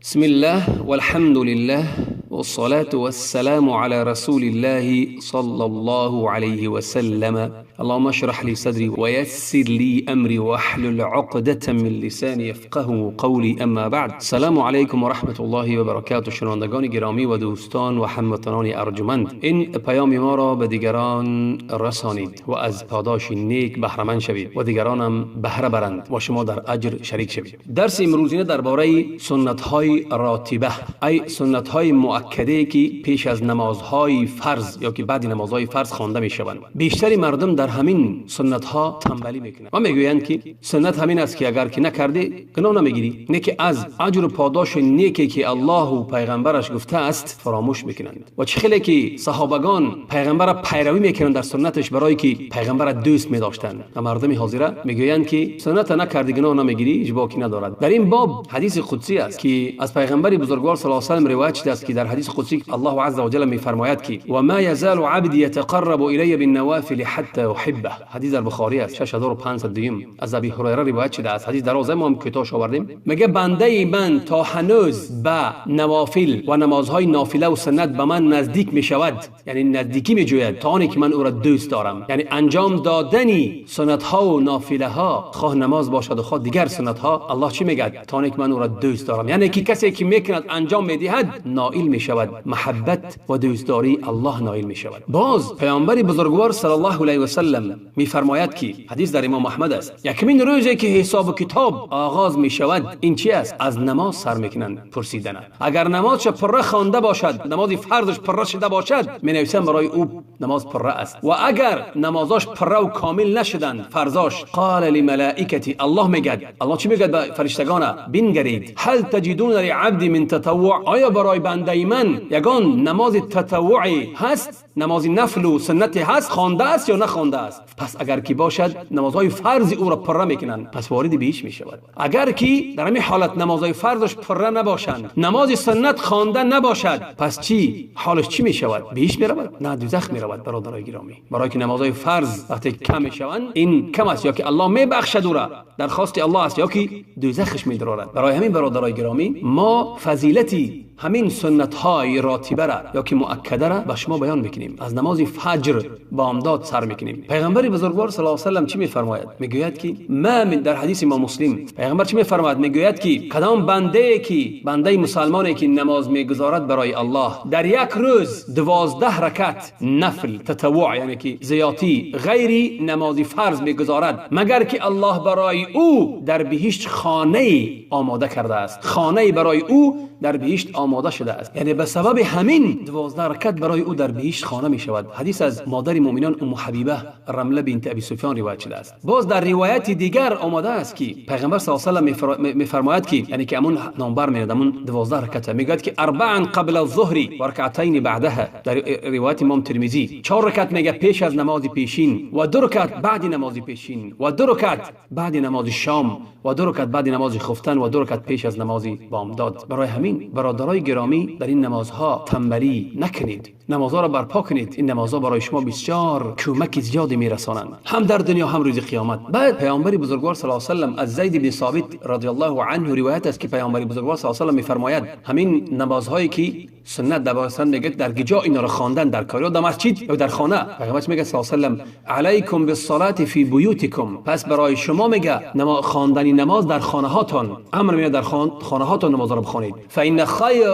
بسم الله والحمد لله والصلاة والسلام على رسول الله صلى الله عليه وسلم. اللهم اشرح لي صدري ويسر لي أمري واحلل عقدة من لساني يفقه قولي. اما بعد، السلام علیکم و رحمت الله و برکاته. شنوندگان گرامی و دوستان و هموطنان ارجمند، این پیام ما را به دیگران رسانید و از پاداش نیک بهره مند شوید و دیگران هم بهره برند و شما در اجر شریک شوید. درس امروزینه درباره سنت های راتبه، ای سنت های مؤکده که پیش از نمازهای فرض یا که بعد نمازهای فرض خوانده می شوند. بیشتر مردم در همین سنت ها تنبلی میکنند و میگویند که سنت همین است که اگر که نکردی گناه نمیگیری، نه که از اجر و پاداش نیکی که الله و پیغمبرش گفته است فراموش میکنند. و چه خیلی که صحابگان پیغمبر پیروی میکنند در سنتش برای که پیغمبر دوست می‌داشتند. و مردم حاضره میگویند که سنت نکردی گناه نمیگیری، اجباری ندارد. در این باب حدیث قدسی است که از پیغمبر بزرگوار صلی الله علیه و سلم روایت شده است که در حدیث قدسی الله عز و جل میفرماید که و ما یزال عبدی یتقرب الی بالنوافل حتی احبه. حدیث در بخاری است 6502 از ابی هریره روایت شده است. حدیث درازه ما هم کتابش آوردیم. میگه بنده من تا هنوز به نوافل و نمازهای نافله و سنت به من نزدیک میشود، یعنی نزدیکی میجوید تا آنی که من او را دوست دارم. یعنی انجام دادنی سنت ها و نافله ها، خواه نماز باشد و خواه دیگر سنت ها، الله چی میگه؟ تا آنی که من او را دوست دارم. یعنی که کسی که میکند انجام میدهد نائل میشود محبت و دوستداری الله نائل میشود. باز پیامبر بزرگوار صلی الله علیه و سلم میفرماید که حدیث در امام احمد است، یکمین روزی که حساب و کتاب آغاز میشود این چی است؟ از نماز سر میکنند پرسیدن. اگر نمازش پره خوانده باشد، نماز فرضش پره شده باشد، مینویسن برای او نماز پره است. و اگر نمازاش پره و کامل نشدند فرضاش، قال للملائکه، الله میگه، الله چی میگه به فرشتگان؟ بنگرید هل تجدون لعبد من تطوع، آیا برای بنده من یگان نماز تطوعی هست، نماز نفل و سنتی هست، خوانده است یا نخوانده است؟ پس اگر کی باشد نمازهای فرض او را پره میکنند، پس وارد بهش میشود. اگر کی در همین حالت نمازهای فرضش پره نباشند، نماز سنت خوانده نباشد، پس چی حالش چی میشود؟ بهش میرود؟ نه، دوزخ میرود. برادرای گرامی، برای که نمازهای فرض وقتی کم میشوند این کم است، یا که الله میبخشد او را، درخواست الله است، یا که دوزخش میدرارد. برای همین برادرای گرامی، ما فضیلتی همین سنت های راتبه را یا که مؤکده را به شما بیان میکنیم. از نماز فجر بامداد سر میکنیم. پیغمبر بزرگوار صلی الله علیه و سلم چی میفرماید؟ میگوید که ما من، در حدیث امام مسلم پیغمبر چی میفرماید؟ میگوید که کدام بنده مسلمانی که نماز میگذارد برای الله در یک روز 12 رکعت نفل تطوع، یعنی که زیاتی غیر نماز فرض میگذارد، مگر که الله برای او در بهشت خانه آماده کرده است، خانه برای او در بهشت آماده شده است. یعنی به سبب همین 12 رکعت برای او در بهشت خانه می شود. حدیث از مادر مؤمنان ام حبیبه رمله بنت ابی سفیان روایت شده است. باز در روایت دیگر آمده است که پیغمبر صلی الله علیه و سلم میفرماید که یعنی که امون نامبر میاد، امون 12 رکعت میگوید که 4 قبل الظهر و رکعتین بعدها. در روایت امام ترمذی 4 رکعت میگه پیش از نماز پیشین و 2 رکعت بعد نماز پیشین و 2 رکعت بعد نماز شام و 2 رکعت بعد نماز خفتن و 2 رکعت پیش از نماز بامداد. برای همین برادرای گرامی در این نمازها تنبلی نکنید، نمازها را برپا کنید. این نمازها برای شما بسیار کمک زیادی میرسانند، هم در دنیا هم روز قیامت. بعد پیامبر بزرگوار صلی الله علیه و سلم از زید بن ثابت رضی الله عنه روایت است که پیامبر بزرگوار صلی الله علیه و سلم میفرماید همین نمازهایی که سنت در میگه در گجا اینا را خواندن در کار یا در مسجد یا در خانه، پیغمبر میگه صلی الله علیه و سلم علیکم بالصلاه فی بیوتکم، پس برای شما میگه خواندن نماز در خانه هاتون، امر میگه در خانه هاتون نماز را بخوانید. فإن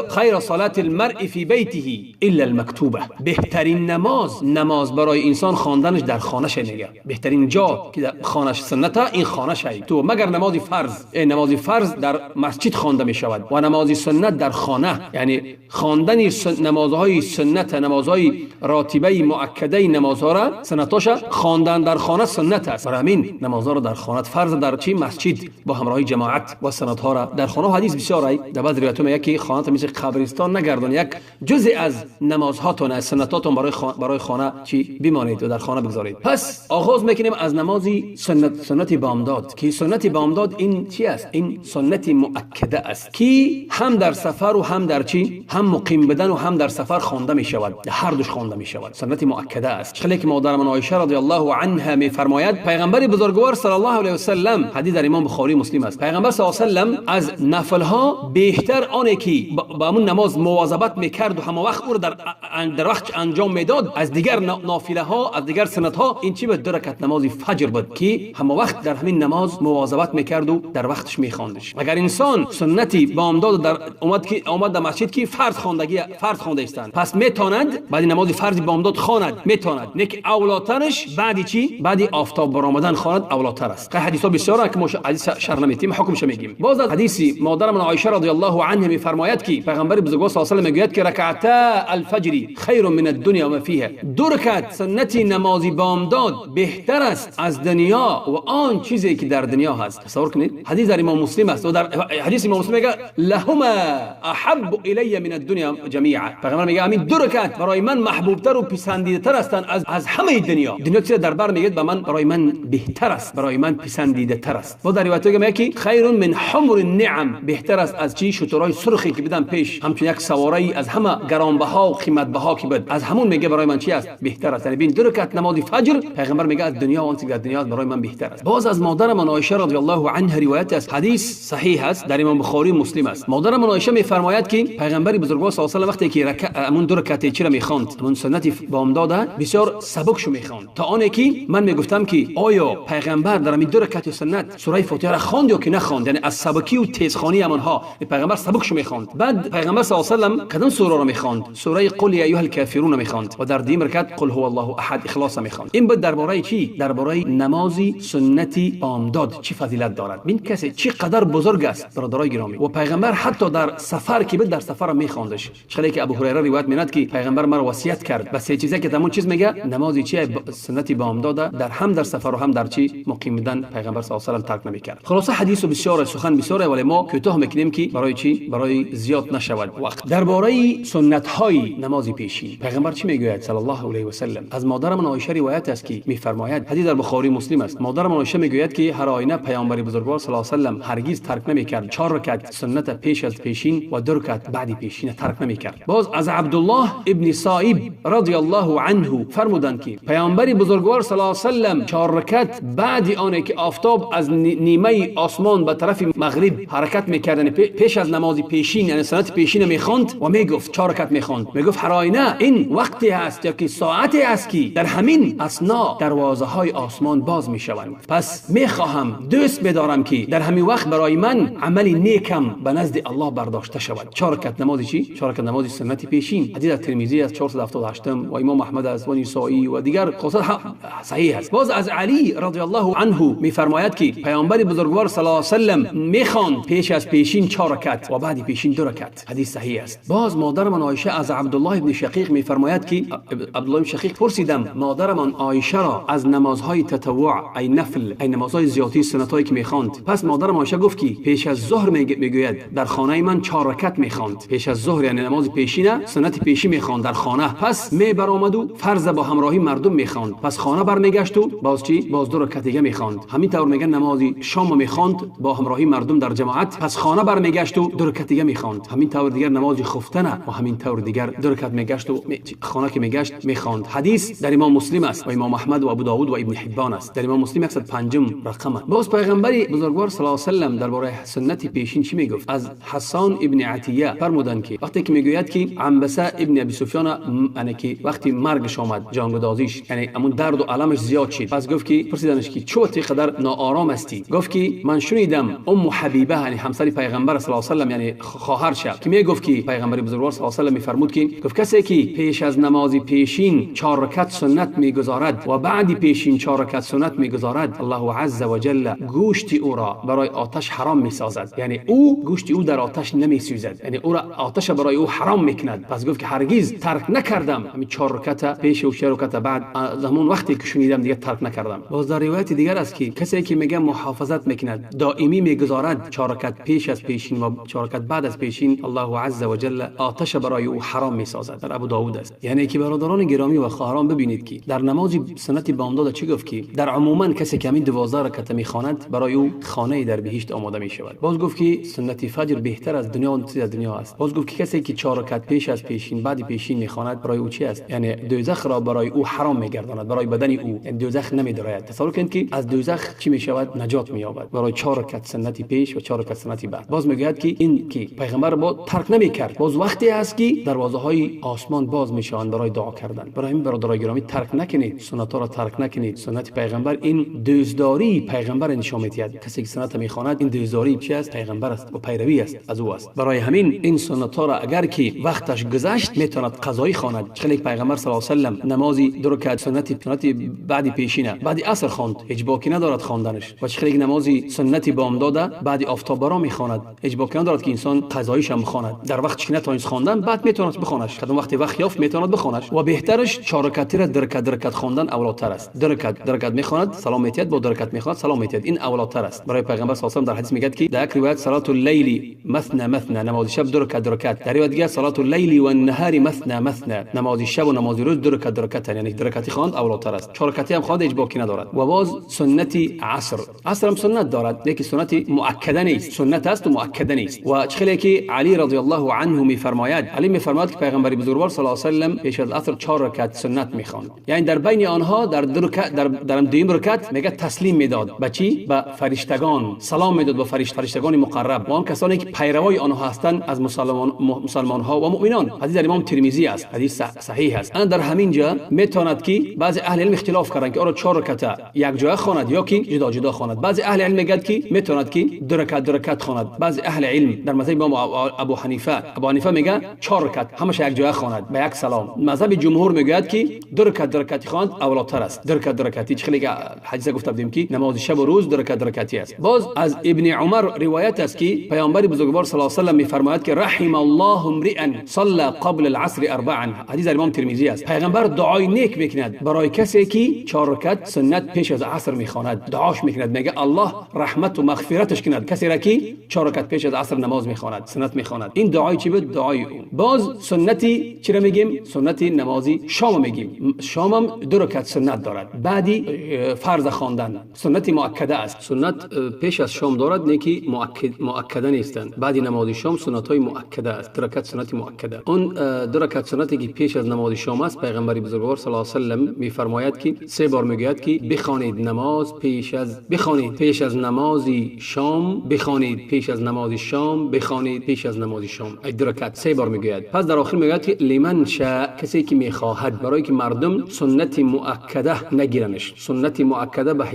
خیر صلاة المرء فی بیته الا المکتوبه، بهترین نماز برای انسان خواندنش در خانه شه. میگه بهترین جا که در خانهش سنت این خانه شه، تو مگر نماز فرض در مسجد خوانده می شود و نماز سنت در خانه. یعنی خواندن نمازهای سنت، نمازهای راتبه مؤکده نمازها را سنتاش خواندن در خانه سنت است. برای همین نمازها را در خانه فرض در چی مسجد با همراهی جماعت و سنت ها را در خانه. حدیث بسیار در بعض روایات میگه که خانه مثل قبرستان نگردان، یک جزء از نمازها هاتون از سنتاتون برای خانه چی بمانید و در خانه بگذارید. پس آغاز میکنیم از نمازی سنت بامداد که سنت بامداد این چی است؟ این سنت مؤکده است که هم در سفر و هم در چی؟ هم مقیم بدن و هم در سفر خوانده می شود، هر دوش خوانده می شود. سنت مؤکده است. خیلی که مادر من عایشه رضی الله عنها می فرماید پیغمبر بزرگوار صلی الله علیه و سلم، حدیث در امام بخاری مسلم است، پیغمبر صلی الله علیه و سلم از نفل ها بهتر آنه که با همون نماز مواظبت میکرد و همه وقت او در وقت انجام میداد از دیگر نافله ها، از دیگر سنت ها، این چی بود؟ 2 رکعت نماز فجر بود که همه وقت در همین نماز مواظبت میکرد و در وقتش میخواندش. اگر انسان سنتی بامداد در اومد در مسجد که فرض خوانده استند، پس میتواند بعد نماز فرض بامداد خواند، میتواند نیک اولاترش بعدی چی؟ بعدی آفتاب برآمدن خواند اولاتر است. حدیث ها بسیار که ما حدیث شرح نمیتیم حکمش میگیم. باز از حدیث مادر من عایشه رضی الله عنها میفرماید که پیغمبر بزرگوار صلی الله علیه و آله میگوید که رکعتا الفجر خیر من الدنیا و ما فیها، 2 رکعت سنتی نمازی بامداد بهتر است از دنیا و آن چیزی که در دنیا هست. تصور کنید حدیث در امام مسلم است و در حدیث امام مسلم میگه لهما احب الی من الدنیا جميعا، پیغمبر میگه همین 2 رکعت برای من محبوب تر و پسندیده تر هستند از همه دنیا. دنیا چیز در بر میگه برای من بهتر است، برای من پسندیده تر است. و در روایت میگه که خیر من حمر النعم، بهتر است از چی؟ شترای سرخی که بدن پیش، همچون یک سواری از همه گرانبها و قیمتبها که بود، از همون میگه برای من چی است؟ بهتر است. یعنی بین 2 رکعت نماز فجر پیغمبر میگه از دنیا و آن چیزی که در دنیا برای من بهتر است. باز از مادر من عایشه رضی الله عنها روایت است، حدیث صحیح است، در امام بخاری مسلم است. مادر من عایشه میفرماید که پیغمبر بزرگوار صلی الله علیه و آله وقتی که همون 2 رکعت چی را میخواند، همون سنت بامداد بسیار سبکشو میخواند، تا آنه که من میگفتم که آیا پیغمبر در همین 2 رکعت سنت سوره فاتحه را خواند یا که نخواند؟ یعنی از سبکی و تیزخوانی همونها پیغمبر سبکشو میخواند. بعد پیغمبر صلی الله علیه و آله کدام سوره را میخواند؟ سوره قل یا ایها الکافرون میخواند و در دیم رکعت قل هو الله احد اخلاص میخواند. این بود درباره چی؟ درباره نمازی سنتی بامداد چی فضیلت دارد. این کسی چی قدر بزرگ است برادرای گرامی. و پیغمبر حتی در سفر که بود در سفر میخواندش. چخلی که ابو هریره روایت میاد که پیغمبر مرا وصیت کرد بس سه چیزی که تمام چیز میگه نمازی چی سنتی بامداد در هم در سفر و هم در چی مقیم بودن پیغمبر صلی الله علیه و آله ترک نمیکرد. خلاصه حدیث بسیار سخن بسیاره ولی ما کوتاه میکنیم که برای چی؟ برای زیاد نشود وقت. درباره سنت های نماز پیشین پیغمبر چی میگوید صلی الله علیه و سلم؟ از مادر من عایشه روایت است که میفرماید، حدیث در بخاری مسلم است، مادر من عایشه میگوید که هر آینه پیامبر بزرگوار صلی الله علیه و سلم هرگز ترک نمیکرد 4 رکعت سنت پیش از پیشین و 2 رکعت بعد پیشین ترک نمیکرد. باز از عبدالله ابن صائب رضی الله عنه فرمودند که پیامبر بزرگوار صلی الله علیه و سلم 4 رکعت بعد آنه که آفتاب از نیمه آسمان به طرف مغرب حرکت میکردن پیش از نماز پیشین یعنی سنت پیشین میخواند و میگفت 4 رکعت میخواند، میگفت هر آینه این وقتی هست یا که ساعتی است که در همین اثنا دروازه های آسمان باز میشوند. پس میخواهم دوست بدارم که در همین وقت برای من عملی نیکم به نزد الله برداشته شود. 4 رکعت نماز چی؟ 4 رکعت نماز سنت پیشین. حدیث در ترمذی از 478 و امام احمد از و نسائی و دیگر خلاصه صحیح است. باز از علی رضی الله عنه میفرماید که پیامبر بزرگوار صلی الله علیه و سلم میخواند پیش از پیشین 4 رکعت و بعد پیشین 2 رکعت. حدیث صحیح است. باز مادر من عایشه از عبدالله ابن شقیق میفرماید که عبدالله ابن شقیق پرسیدم مادر من عایشه را از نمازهای تطوع ای نفل ای نمازهای زیادی سنتایی که میخواند. پس مادر من عایشه گفت که پیش از ظهر میگوید در خانه من 4 رکعت میخواند. پیش از ظهر یعنی نماز پیشینه سنت پیشین میخواند در خانه. پس برآمد و فرض با همراهی مردم میخواند. پس خانه برمیگشت و باز چی؟ باز 2 رکعت دیگه میخواند. همین طور میگن نماز شام میخواند با همراهی مردم در جماعت. پس خانه برمیگشت و 2 رکعت دیگه میخواند. همین طور دیگر نماز خفتنه و همین طور دیگر 2 رکعت میگشت و خانه که میگشت میخواند. حدیث در امام مسلم است و امام احمد و ابو داود و ابن حبان است. در امام مسلم 105 رقم. باز پیغمبر بزرگوار صلی الله علیه و سلم درباره سنت پیشین چی میگفت؟ از حسان ابن عطیه فرمودند که وقتی که میگوید که عنبسه ابن ابی سفیان یعنی که وقتی مرگش آمد جانگدازیش یعنی همون درد و المش زیاد شد، پس گفت که پرسیدنش که چه قدر ناآرام استی؟ گفت که من شنیدم ام حبیبه یعنی همسر پیغمبر صلی الله علیه و سلم یعنی خواهرش که میگفت که پیغمبر بزرگوار صلی الله علیه و سلم میفرمود که گفت کسی که پیش از نماز پیشین 4 رکعت سنت میگذارد و بعد پیشین 4 رکعت سنت میگذارد الله عز و جل گوشت او را برای آتش حرام میسازد. یعنی او گوشت او در آتش نمیسوزد، یعنی او را آتش برای او حرام میکند. پس گفت که هرگز ترک نکردم همین 4 رکعت پیش و 4 رکعت بعد از همون وقتی که شنیدم دیگه ترک نکردم. باز در روایت دیگر است که کسی که میگه محافظت میکند دائمی میگذارد 4 رکعت پیش از پیشین و 4 رکعت بعد از پیشین الله عز و جل آتش برای او حرام میسازد. است، در ابو داوود است. یعنی که برادران گرامی و خواهران ببینید که در نماز سنت بامداد چی گفت که در عموما کسی که همین 12 رکعت میخواند برای او خانه در بهشت آماده می شود. باز گفت که سنت فجر بهتر از دنیا و دنیا است. باز گفت که کسی که 4 رکعت پیش از پیشین بعد پیشین میخواند برای او چی است؟ یعنی دوزخ را برای او حرام میگرداند، برای بدن او یعنی دوزخ نمیدراید. تصور کنید که از دوزخ چی میشود؟ نجات مییابد برای 4 رکعت سنت پیش و 4 رکعت سنت بعد. باز میگوید که این که پیغمبر با ترک نمیکرد. باز وقتی است که دروازه های آسمان باز میشوند برای دعا کردن. برای این برادران گرامی ترک نکنید، سنت ها را ترک نکنید. سنت پیغمبر این دوزداری پیغمبر نشان میدهد. کسی که سنت میخواند این دوزداری چی است؟ پیغمبر است و پیروی است از او است. برای همین این سنت ها را اگر که وقتش گذشت میتواند قضایی خواند. چخیلی پیغمبر صلی الله علیه و سلم نمازی 2 رکعت سنت بعد پیشینه بعد عصر خواند، هیچ باکی ندارد خواندنش. و چخیلی نمازی سنت بامداد بعد آفتاب برا میخواند، هیچ باکی ندارد که انسان قضاییش هم بخواند. در وقتش که نتوانید خواندن بعد میتواند بخوانش. کدام وقت یافت میتواند بخوانش. و بهترش 4 رکعت را 2 رکعت خواندن اولاتر است. 2 رکعت میخواند سلام میتید، با 2 رکعت میخواند سلام میتید. این اولاتر است. برای پیغمبر صلی الله علیه و سلم در حدیث میگه که در روایت صلات اللیل مثنى مثنى، نماز شب 2 رکعت. در روایت دیگه صلات اللیل و النهار مثنى مثنى، نماز شب و نماز روز 2 رکعت، یعنی 2 رکعتی خواند اولاتر است. 4 رکعتی هم خواند هیچ باکی ندارد. و باز سنت عصر هم سنت دارد، لیکن سنت مؤکده نیست. سنت است و مؤکده نیست. و چخیلی که علی رضی الله عنه میفرماید، علی میفرماید که پیغمبر بزرگوار صلی الله علیه و سلم پیش از عصر 4 رکعت سنت میخواند. یعنی در بین آنها در 2 رکعت در دویم رکعت میگه تسلیم میداد به چی؟ به فرشتگان، سلام میداد به فرشتگان مقرب و آن کسانی که پیروای آنها هستند از مسلمان ها و مؤمنان. حدیث امام ترمذی است، حدیث صحیح است. انا در همین جا میتواند که بعضی اهل علم اختلاف کردند که آره 4 رکعت یک جای خواند یا که جدا خواند. بعضی اهل علم میگن که میتواند که 2 رکعت خواند. بعضی اهل علم در مذهب امام ابو حنیفه میگه 4 رکعت همش یک جای خواند با یک سلام. مذهب جمهور میگه که 2 رکعت خواند اولاتر است. 2 رکعت خیلی حدیث گفته بودیم که نماز شب و روز 2 رکعتی است. باز از ابن عمر روایت است که پیامبر بزرگوار صلی الله علیه و سلم میفرماید که رحم الله امرئا صلى قبل العصر 4، حدیث امام ترمذی است. پیغمبر دعای نیک میکند برای کسی که 4 رکعت سنت پیش از عصر میخواند. دعاش میکند، میگه الله رحمت و مغفرتش کند کسی را که 4 رکعت پیش از عصر نماز میخواند، سنت میخواند. این دعای چی بود؟ دعای او. باز سنتی چی را میگیم؟ سنت نمازی شام میگیم. شام هم 2 رکعت سنت دارد بعدی فرض خواندن. سنت مؤکده است. سنت پیش از شام دارد نیکی مؤکده نیستند. بعد نماز شام سنت های مؤکده است. 2 رکعت سنت مؤکده. اون 2 رکعت سنتی که پیش از نماز شام است پیغمبر بزرگوار صلی الله علیه و سلم میفرماید که 3 بار میگوید که بخوانید پیش از نماز شام، بخوانید پیش از نماز شام، بخوانید پیش از نماز شام. 2 رکعت 3 بار میگوید. پس در آخر میگوید که لمن شاء، کسی که میخواهد، برای که مردم سنت مؤکده نگیرنش، سنت مؤکده به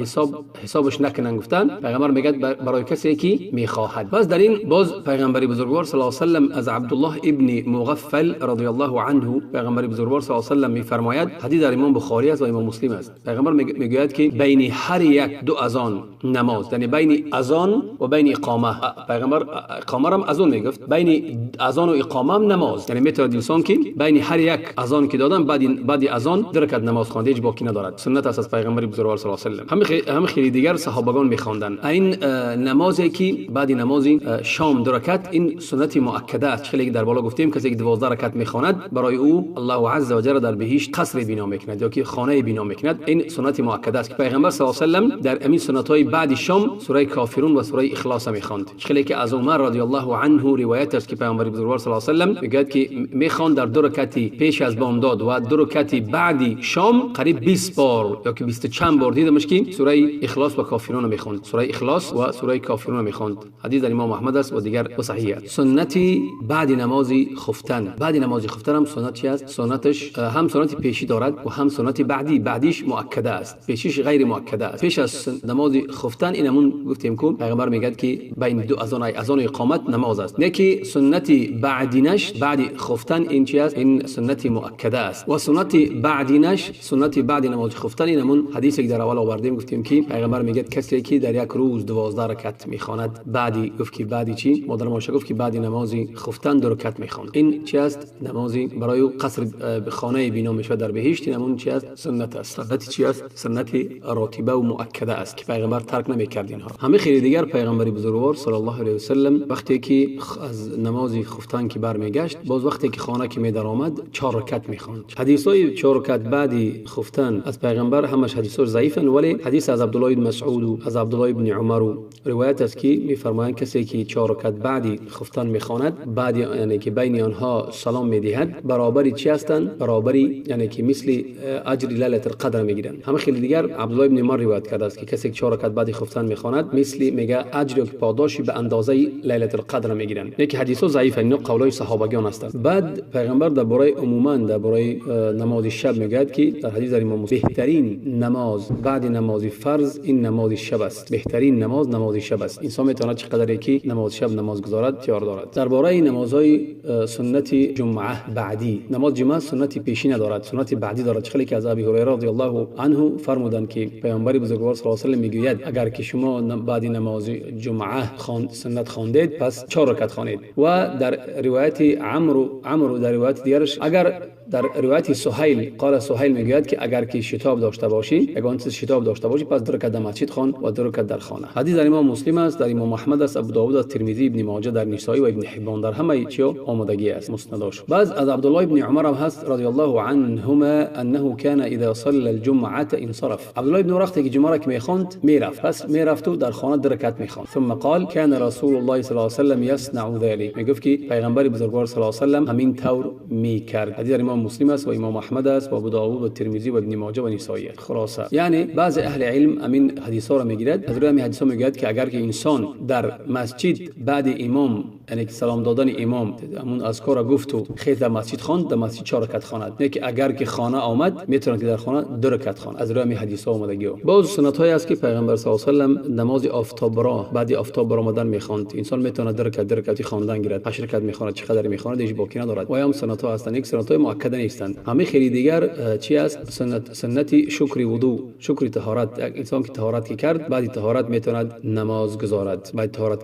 حسابش نکنن. گفتن پیغمبر میگه برای کسی که میخواهد. باز در این باز پیغمبر بزرگوار صلی الله علیه و سلم از عبدالله ابن مغفل رضی الله عنه پیغمبر بزرگوار صلی الله علیه و سلم میفرماید، حدیث در امام بخاری است و امام مسلم است. پیغمبر میگوید که بین هر یک 2 اذان نماز، یعنی بین اذان و بین اقامه، پیغمبر اقامه هم اذان میگفت، بین اذان و اقامه هم نماز. یعنی میتونه انسان که بین هر یک اذان که دادن بعد اذان 2 رکعت نماز خوانده هیچ باکی ندارد. سنت است از پیغمبر بزرگوار صلی الله علیه و سلم. هم خیلی دیگر صحابگان میخواندن. این نمازی که بعد نماز شام 2 رکعت این سنت مؤکده است. خیلی در بالا گفتیم کسی که 12 رکعت میخواند برای او الله عز و جل در بهشت قصر بنا میکند یا که خانه بنا میکند. این سنت مؤکده است که پیغمبر صلی الله علیه و سلم در امین سنت های بعد شام سوره کافرون و سوره اخلاص میخواند. خیلی که از عمر رضی الله عنه روایت است که پیغمبر بزرگوار صلی الله علیه و سلم میگه که میخواند در 2 رکعتی پیش از بامداد و 2 رکعتی بعد شام قریب 20 بار یا که 20 چند بار دیدمش که سوره اخلاص و کافرون میخواند. سوره اخلاص و سوره کافرون میخواند. حدیث در امام احمد است و دیگر و صحیح است. سنتی بعد نماز خفتن، بعد نماز خفتن هم سنت چی است؟ سنتش هم سنت پیشی دارد و هم سنت بعدیش مؤکده است، پیشیش غیر مؤکده است. پیش از نماز خفتن اینمون گفتیم که پیغمبر میگه که بین 2 اذان و اقامت نماز است. نه که سنت بعدینش بعد خفتن این چی است؟ این سنت مؤکده است. و سنت بعدینش سنت بعد نماز خفتن اینمون حدیثی که در اول آوردیم گفتیم که پیغمبر میگه کسی که در یک روز 12 رکعت میخواند، بعدی گفت که بعدی چی؟ مادر ماشه گفت که بعد نماز خفتن 2 رکعت میخواند. این چی است؟ نمازی برای قصر خانه بنا میشه در بهشت. اینمون چی است؟ سنت است. سنت چی است؟ سنت راتبه و مؤکده است که پیغمبر ترک نمیکرد اینها. همه خیلی دیگر پیغمبر بزرگوار صلی الله علیه و سلم وقتی که از نماز خفتن که برمیگشت، باز وقتی که خانه که می درآمد 4 رکعت میخواند. حدیثای 4 رکعت بعدی خفتن از پیغمبر همش حدیث ضعیفن، ولی حدیث از عبدالله بن مسعود و از عبدالله بن عمر و روایت است که میفرمایند کسی که 4 رکعت بعدی خفتن میخواند، بعد یعنی که بین آنها سلام میدهد، برابری چی هستند؟ برابری یعنی که مثل اجر لیلة القدر میگیرن. همه خیلی دیگر عبدالله بن عمر روایت کرده است که کسی که 4 رکعت بعدی خفتن میخواند مثل میگه اجر پاداشی به اندازه لیلة القدر میگیرن. یک حدیث ضعیف اینو قولای صحابگان هستند. بعد پیغمبر درباره عموما درباره نماز شب میگه که در حدیث در امام مسلم بهترین نماز بعد نماز فرض این نماز شب است. بهترین نماز شب است. انسان میتونه چقدر که نماز شب نماز گذارد اختیار دارد. درباره نمازهای سنت جمعه بعدی، نماز جمعه سنت پیشی ندارد، سنت بعدی دارد. خیلی که از ابی هریره رضی الله عنه فرمودند که پیامبر بزرگوار صلی الله علیه و آله میگوید اگر که شما بعد نماز جمعه سنت خواندید پس 4 رکعت خوانید. و در روایت عمرو در روایت دیگرش اگر در روایت سهیل قال سهیل میگوید که اگر که شتاب داشته باشی، اگر شتاب داشته باشی پس 2 رکعت در مسجد خوان و 2 رکعت در خانه. حدیث در امام مسلم است، در امام احمد است، ابو داوود است، ترمذی، ابن ماجه، در نسائی و ابن حبان در همه چیو آمادگی است مسنداش. بعض از عبدالله ابن عمر هم هست رضی الله عنهما انه كان اذا صلى الجمعه انصرف. عبدالله ابن عمر وقتی که جمعه را میخواند میرفت، پس میرفت و در خانه 2 رکعت میخواند. ثم قال كان رسول الله صلی الله علیه و سلم یصنع ذلك. میگفت که پیغمبر بزرگوار صلی الله علیه و سلم همین طور میکرد. حدیث در امام مسلم است و امام احمد است و ابو داوود و ترمذی و ابن ماجه و نسائی. خلاصه یعنی بعض اهل علم امین حدیثا را میگیرد، از روی همین حدیثا میگوید که اگر که انسان در مسجد بعد امام یعنی که سلام دادن امام همون اذکار گفت و خیلی در مسجد خواند، در مسجد 4 رکعت خواند. نه که اگر که خانه آمد میتونه که در خانه 2 رکعت خواند. از روی همین حدیثا اومدگی. باز سنت های است که پیغمبر صلی الله علیه و سلم نماز آفتاب را بعد آفتاب برآمدن میخواند. انسان میتونه 2 رکعت خواندن گیرد، 8 رکعت میخواند، چقدر میخواند دیگه باقی ندارد. و هم سنت ها هستند، یک سنت های مؤکد نیستند. همه خیلی دیگر چی است؟ سنت شکر وضو، شکر طهارت. انسان که طهارت کرد بعد طهارت میتونه نماز گزارد. بعد طهارت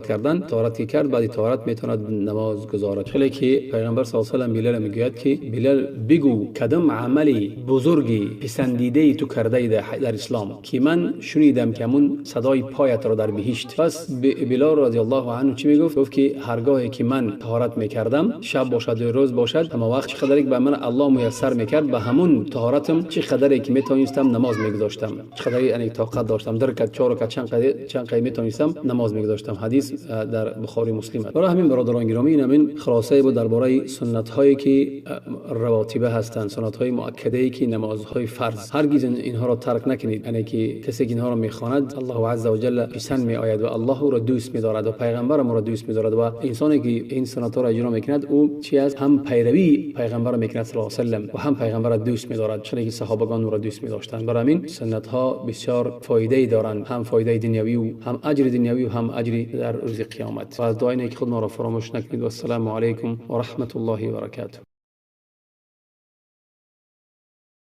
کردن طهارت که کرد بعد طهارت میتونه نماز گزارد. خیلی که پیغمبر صلی الله علیه و آله بلال میگوید که بلال بگو کدام عملی بزرگی پسندیده تو کرده در اسلام که من شنیدم که همون صدای پایت را در بهشت. پس بلال رضی الله عنه چی میگفت؟ گفت که هرگاهی که من طهارت میکردم شب باشد یا روز باشد، اما وقت چقدر به من الله میسر میکرد به همون طهارتم چقدر که میتونستم نماز میگذاشتم، چقدر یعنی طاقت داشتم 2 رکعت 4 رکعت چند قدر میتونستم نماز میگذاشتم. حدیث در بخاری مسلم است. برای همین برادران گرامی این خلاصه بود درباره سنت هایی که رواتبه هستند، سنت های مؤکده ای که نمازهای فرض. هرگز اینها را ترک نکنید. یعنی که کسی که اینها را میخواند الله عز و جل پسند میآید و الله را دوست می‌دارد و پیغمبر را دوست می‌دارد و انسانی که این سنت ها را اجرا میکند او چی است؟ هم پیروی پیغمبر میکند صلی الله علیه و سلم و هم پیغمبر را دوست می‌دارد، چون که صحابگان را دوست می‌داشتند. برای همین سنت ها بسیار فایده دارند، هم فایده دنیوی و هم اجر دنیوی و هم اجر در روز قیامت. و از دعای نیک خود ما را فراموش نکنید. و السلام علیکم و رحمت الله و برکاته.